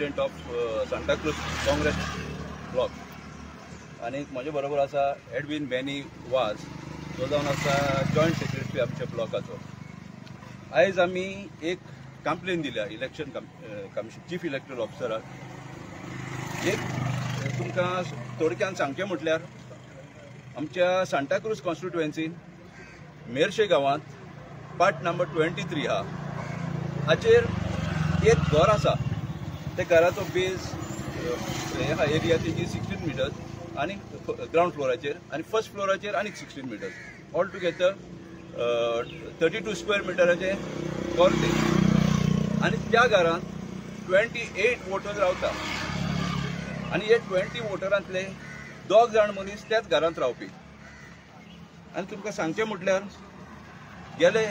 President of Santacruz Congress block आणि म्हजे बरोबर आसा एडविन बेनी वाज जो जावन आसा जॉयंट सेक्रेटरी आमच्या ब्लॉकाचो। आयज आमी एक कंप्लेन दिल्या इलेक्शन कमिशन चीफ इलेक्टरल ऑफिसराक। एक तुमकां थोडक्यान सांगचें म्हटल्यार आमच्या सांताक्रूज कॉन्स्टिट्युएन्सीन मेर्शे गांवांत पार्ट नंबर 23 हा हाचेर एक घर आसा। ते घराचो बेज हा एरिया तेजी 16 मिटर्स आणि ग्राउंड फ्लोराचेर आणि फर्स्ट फ्लोराचेर आणि 16 मिटर्स ऑल टुगेदर 32 स्क्वेअर मिटराचे घर ते आणि त्या घरांत 28 वोटर्स रावता आणि हे 20 वोटरांतले 2 जाण मनीस त्याच घरांत रावपी। आणि तुमकां सांगचें म्हटल्यार गेले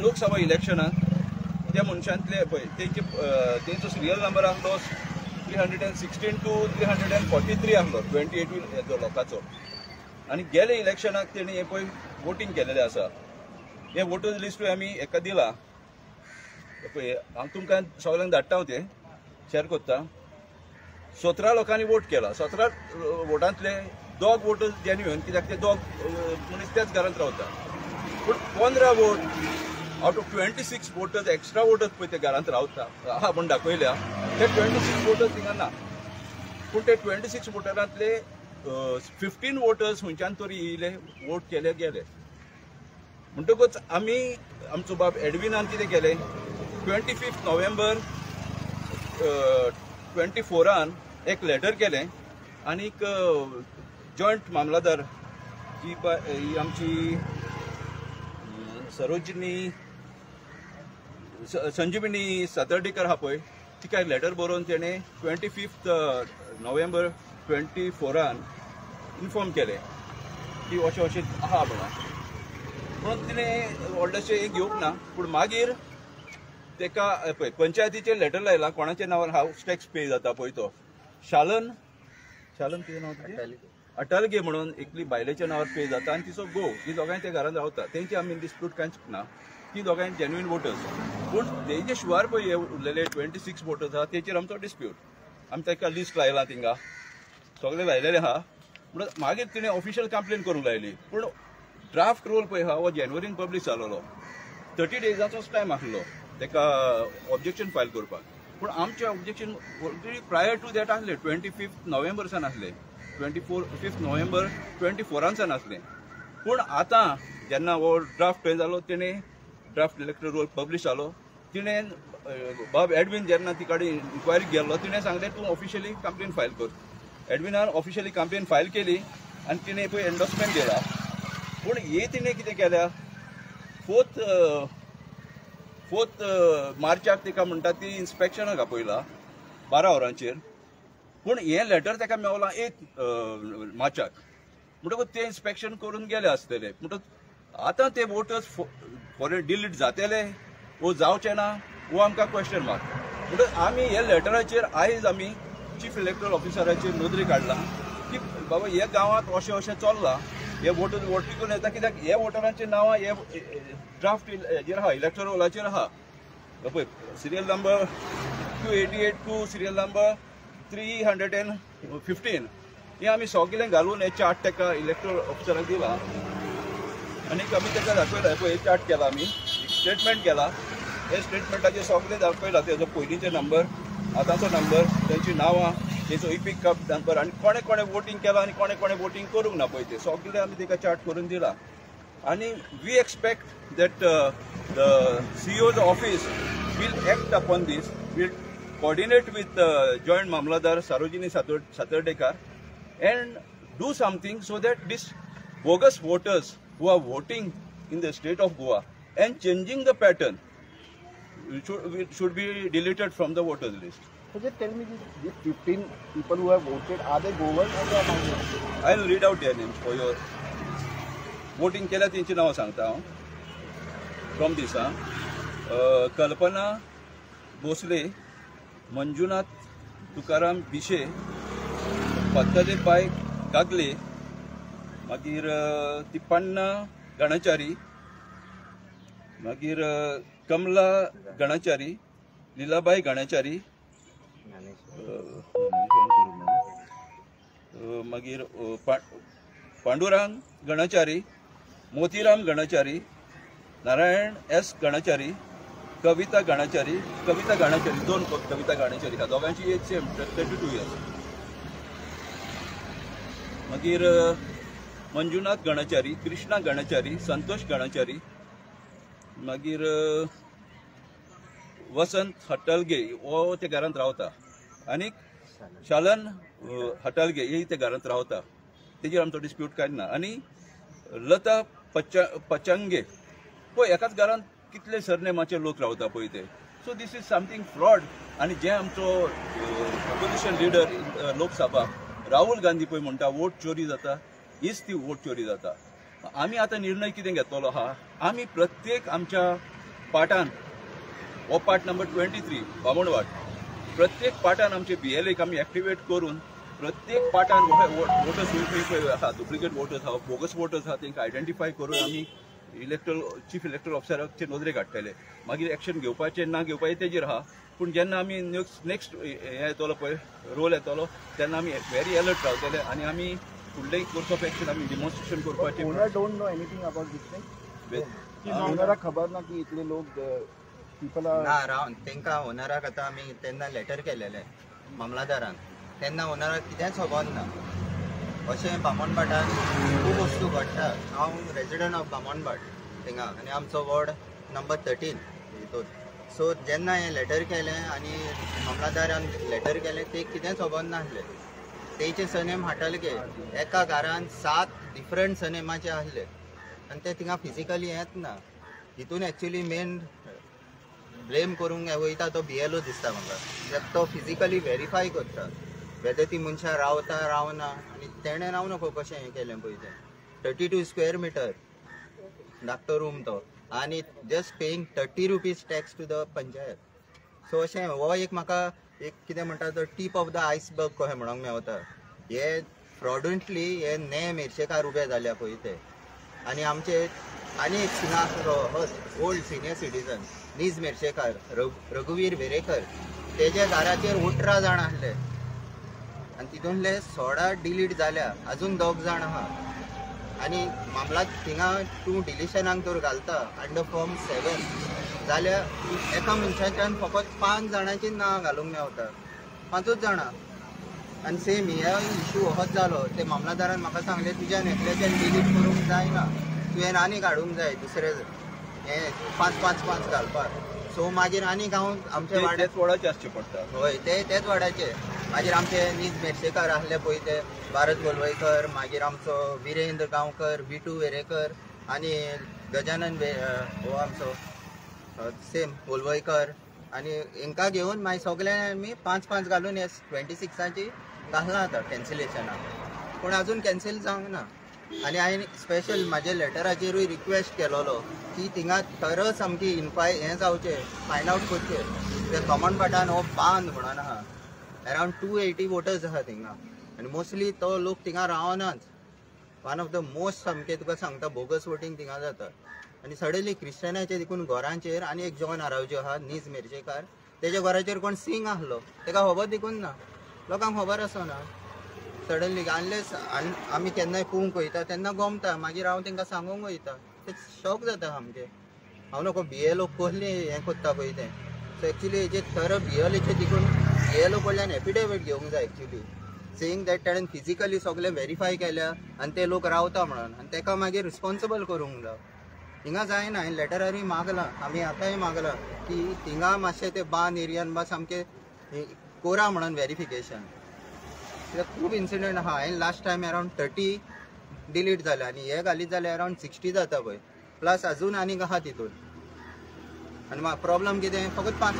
लोकसभा इलेक्शनाक त्या मनशांतले पळय तेंचो सिरियल नंबर आसलो 316 to 343 आसलो 28 लोकांचो। आणि गेले इलेक्शनाक तेणी हे पळय वोटींग केलेलें आसा। हे वोटर्स लिस्टूय आमी हेका दिला पळय हांव तुमकां सगळ्यांक धाडटा ते शेअर करता। 17 लोकांनी वोट केला। 17 वोटांतले 2 वोटर्स जेन्युइन कित्याक ते 2 मनीस त्याच घरांत रावता। पूण 15 vote out of 26 voters extra voters पळय ते घरांत रावता हा म्हण दाखयल्या ते 26 वोटर्स थिंगा ना। पूण ते 26 वोटरांतले 15 वोटर्स खंयच्यान तरी येयले वोट केले गेले। म्हणटकूच आमी आमचो बाब एडविनान कितें केलें 25 नोव्हेंबर 24 एक लेटर केलें आनी जॉयंट मामलादार ही आमची संजीवनी सातर्डेकर हा पळय तिका एक लेटर बरोवन तेणें 25 नोव्हेंबर 24 इन्फॉर्म केलें की अशें अशें आहा म्हणून तिणें व्हडलेशें एक घेवंक ना। पूण मागीर तेका पळय पंचायतीचेर लेटर लायला कोणाच्या नांवार हाऊस टॅक्स पे जाता पळय तो शालन कितें नांव तिचें अटालगे म्हणून एकली बायलेच्या नांवार पे जाता आनी तिचो घोव ही दोगांय त्या घरांत रावता। तेंची आमी डिस्प्यूट कांयच ना ती दोगांय जेन्युइन वोटर्स। पूण तेजे शिवार पळय हे उरलेले 26 वोटर्स आहा तेचेर आमचो डिस्प्यूट। आमी ताका लिस्ट लायला थिंगा सगळे लायलेले आहा। म्हणून मागीर तिणें ऑफिशियल कंप्लेन करूंक लायली। पूण ड्राफ्ट रोल पळय हा हो जानेवारीन पब्लीश जालोलो 30 डेजाचोच टायम आसलो तेका ऑब्जेक्शन फायल करपाक। पूण आमचे objection already prior to that आसले 25 नोव्हेंबरसान आसले 5 नोव्हेंबर 24 आसलें। पूण आतां जेन्ना हो ड्राफ्ट जालो तेणें ड्राफ्ट इलेक्टरल रोल पब्लीश जालो तिणें बाब एडविन जेन्ना ती कडेन इन्क्वायरी गेल्लो तिणें सांगलें तूं ऑफिशियली कंप्लेन फायल कर। एडविनान ऑफिशियली कंप्लेन फायल केली आनी तिणें पळय एंडोर्समेंट दिला। पूण हे तिणें कितें केल्या 4 मार्चाक तिका म्हणटा ती इन्स्पेक्शनाक आपयला 12 वरांचेर। पूण हें लेटर ताका मेवलां 1 मार्चाक म्हणटकूच ते इन्स्पेक्शन करून गेले आसतले। म्हणटकूच आतां ते वोटर्स फॉरेन डिलीट जातले वो जावचे ना वो आमकां क्वेश्चन मार्क। म्हणटकूच आमी हे लेटराचेर आयज आमी चीफ इलेक्टरल ऑफिसराचेर नोंदणी काडला की बाबा हे गांवांत अशें अशें चल्लां हे वोटर्स वोटीकून येता कित्याक हे वोटरांची नांवां हे ड्राफ्ट हेजेर आहा इलेक्टरल रोलाचेर आहा पळय serial number 288 to serial number 315 हे आमी सगळें घालून हे चार्ट ताका इलेक्टरल ऑफिसराक दिला आनी आमी ताका दाखयला पळय हे चार्ट केला आमी स्टेटमेंट केला। हे स्टेटमेंटाचेर सगळें दाखयला तेजो पयलींचे नंबर आतांचो नंबर तेंची नांवां तेजो इपिक कप नंबर आनी कोणे कोणे वोटींग केलां आनी कोणे कोणे वोटींग करूंक ना पळय ते सगळें आमी ताका चार्ट करून दिला। आनी we expect that the CEO's office will act upon this will coordinate with joint mamladar Sarojini Satardekar and do something so that these bogus voters who are voting in the state of Goa and changing the pattern should be deleted from the voters list. So just tell me these 15 people who have voted, are they Goans or they are not? I'll read out their names for your voting केल्या तेंची नांवां सांगता हांव from दिस कल्पना Bhosale, Manjunath Tukaram Bysshe, पत्तले पाय गागले, मागीर तिप्पण्णा गणाचारी, मागीर कमला गणाचारी, लीलाबाई गणाचारी, मागीर पांडुरंग गणाचारी, मोतीराम गणाचारी, नारायण एस गणाचारी, कविता गणाचारी, दोन कविता गणाचारी हा दोगांची एज सेम 32 इयर्स. मागीर मंजुनाथ गणाचारी, कृष्णा गणाचारी, संतोष गणाचारी, मागीर वसंत हट्टलगे हो ते घरांत रावता, आनीक शालन हट्टलगे हे ते घरांत रावता, तेजेर आमचो डिस्प्यूट कांय ना. आनी लता पचंगे पळय एकाच घरांत कितले सरनेमाचे लोक रावता पळय ते. So this is something fraud. आनी जे आमचो ऑपोजिशन लिडर लोकसभा राहुल गांधी पळय म्हणटा वोट चोरी जाता, हीच ती वोट चोरी जाता. आमी आतां निर्णय कितें घेतलो आहा, आमी प्रत्येक आमच्या पाटान हो पाट नंबर 23 बामणवाड, प्रत्येक पाटान आमचे BLAक आमी एक्टिवेट करून प्रत्येक पाटान वोटर्स आहा डुप्लिकेट वोटर्स आहा, बोगस वोटर्स आहा, तांकां आयडेंटिफाय करून आमी चीफ इलेक्टरल ऑफिसराचे नोंदणी काडटले. मागीर एक्शन घेवपाचें ना घेवपाचें तेजेर आहा. पूण जेन्ना आमी नेक्स्ट हे येतलो पळय रोल येतलो तेन्ना आमी व्हेरी अलर्ट रावतले आनी आमी फुडले कोर्स ऑफ एक्शन आमी डेमॉन्स्ट्रेशन करपाचें. Owner don't know anything about this thing. ओनराक खबर ना की इतले लोक पीपल आर ना रावन तांकां ओनराक आतां आमी तेन्ना लेटर केलेलें मामलादारान, तेन्ना ओनराक कितेंच खबर ना. अशें बामणभाटान खूब वस्तू घडटा. हांव रेजिडंट ऑफ बामणभाट थिंगा आनी आमचो वॉर्ड नंबर 13 हितून. सो जेन्ना हें लेटर केलें आनी मामलादारान लेटर केलें ते कितेंच खबर नासलें. तेचे सरनेम हटलगे, एका घरान 7 डिफरंट सरनेमाचे आसले आनी ते थिंगा फिजिकली येत ना. हितून एक्चुली मेन ब्लेम करूंक वयता तो BLO दिसता म्हाका, कित्याक तो फिजिकली व्हेरीफाय करता वेदर ती मनशां रावता रावना. आनी तेणें राव नको कशें हें केलें पळय तें. 32 स्क्वेअर मिटर धाकटो रूम तो, आनी just paying 30 rupees tax to the panchayat. So अशें हो एक म्हाका एक कितें म्हणटा तो टीप ऑफ द आयसबर्ग कशें म्हणूंक मेवता. हे फ्रॉडंटली हे ने मेर्शेकार उबे जाल्या पळय ते. आनी आमचे आनी एक सिंगा ओल्ड सिनियर सिटीजन नीज मेर्शेकार रघुवीर वेरेकर, तेजे घराचेर 18 जाण आसले आनी तितूंतले 16 डिलीट जाल्या, अजून 2 जाण आहा. आनी मामला थिंगा तूं डिलिशनाक तर घालता अंडर फॉर्म 7 जाल्यार एका मनशाच्यान फकत 5 जाणांची नांव घालूंक मेवता, 5च जाणां. आनी सेम हे इशू होच जालो. ते मामलादारान म्हाका सांगलें तुज्यान एकल्याच्यान डिलीट करूंक जायना, तुवें आनी काडूंक जाय दुसरे हे 5 घालपाक. सो मागीर आनीक हांव आमच्या वाड्याचे आसचे पडटा. हय तेच वाड्याचे. मागीर आमचे नीज मेर्शेकार आसले पळय ते भारत गोलवयकर, मागीर आमचो विरेंद्र गांवकर, विटू वेरेकर आनी गजानन हो आमचो सेम गोलवयकर. आनी हांकां घेवन मागीर सगळ्यांनी आमी 5 घालून हे 26ची घालना आतां कॅन्सिलेशनाक. पूण आजून कॅन्सील जावंक ना. आनी हांवें स्पेशल म्हाजे लेटराचेरूय रिक्वेस्ट केलोलो की थिंगा तरच सामकी हें जावचें, फायंड आवट करचें. ते बामणभाटान हो बांद म्हणून आहा, अरावंड 280 वोटर्स आहा थिंगा आनी मोस्टली तो लोक थिंगा रावनाच. वन ऑफ द मोस्ट सामकें तुका सांगता बोगस वोटींग थिंगा जाता. आनी सडनली क्रिश्चनाचे देखून घरांचेर आनी एक जॉन आरावजे आहा नीज मेर्शेकार, तेज्या घराचेर कोण सिंग आसलो, तेका खबर देखून ना, लोकांक खबर आसना. सडनली अनलेस आमी केन्नाय पळोवंक वयता तेन्ना गमता, मागीर हांव तांकां सांगूंक वयता. ते शॉक जाता सामकें. हांव नको BLO कसलें हें कोत्ता पळय तें. सो एक्चुली हेजे तर BLOचे देखून BLO कडल्यान एफिडेवीट घेवंक जाय एक्चुली, सेईंग दॅट ताणें फिजिकली सगळें व्हेरीफाय केल्या आनी ते लोक रावता म्हणून, आनी ताका मागीर रिस्पॉन्सिबल करूंक जाय. हिंगा जायना. हांवें लेटरारूय मागलां, आमी आतांय मागलां की थिंगा मातशें ते बांद एरियान बा सामकें कोरा म्हणून व्हेरिफिकेशन. कित्याक खूब इन्सिडंट आहा. हांवें लास्ट टायम अरावंड 30 डिलीट जाल्या आनी हे घालीत जाल्यार अरावंड 60 जाता पळय, प्लस अजून आनीक आहा तितून. आनी म्हाका प्रॉब्लम कितें, फकत 5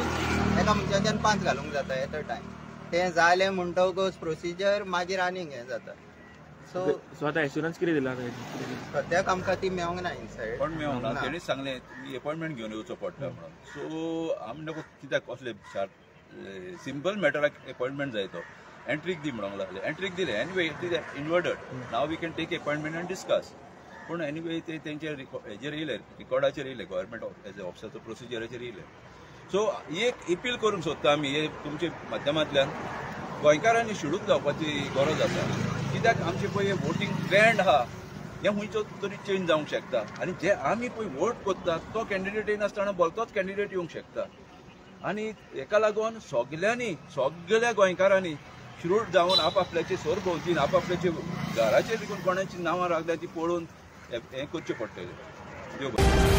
एका मनशाच्यान 5 घालूंक जाता एट अ टायम. तें जालें म्हणटकच प्रोसिजर मागीर आनीक हें जाता. सो आतां एश्युरन्स कितें दिला सद्याक आमकां ती मेवंक ना इनसायड. पण मेवंक ना. तेणीच सांगलें तुमी अपॉयंटमेंट घेवन येवचो पडटा म्हणून. सो आमी नको कित्याक असले सिंपल मॅटराक अपॉयंटमेंट जाय तो. एंट्रीक दी म्हणूंक लागले, एंट्रीक दिले. Anyway it is inverted. Now we can take appointment and discuss. पूण एनिवे ते तेंचे हेजेर येयले, रिकॉर्डाचेर येयले, गव्हर्मेंट एज अ ऑफिसराचो प्रोसिजराचेर येयले. सो ही एक अपील करूंक सोदता आमी हे तुमच्या माध्यमांतल्यान, गोंयकारांनी शिडूक जावपाची गरज आसा. कित्याक आमचे पळय वोटींग ट्रेंड आहा हें खंयचो तरी चेंज जावंक शकता. आनी जे आमी पळय वोट कोत्तात तो कॅन्डिडेट येनासतना भलतोच कॅन्डिडेट येवंक शकता. आनी हेका लागून सगळ्या गोंयकारांनी शिरूड जावन आपआपल्याचे सरभोंवतीन आपआपल्याचे घराचेर देखून कोणाची नांवां लागल्या ती पळोवन हें करचें पडटलें. देव बरें.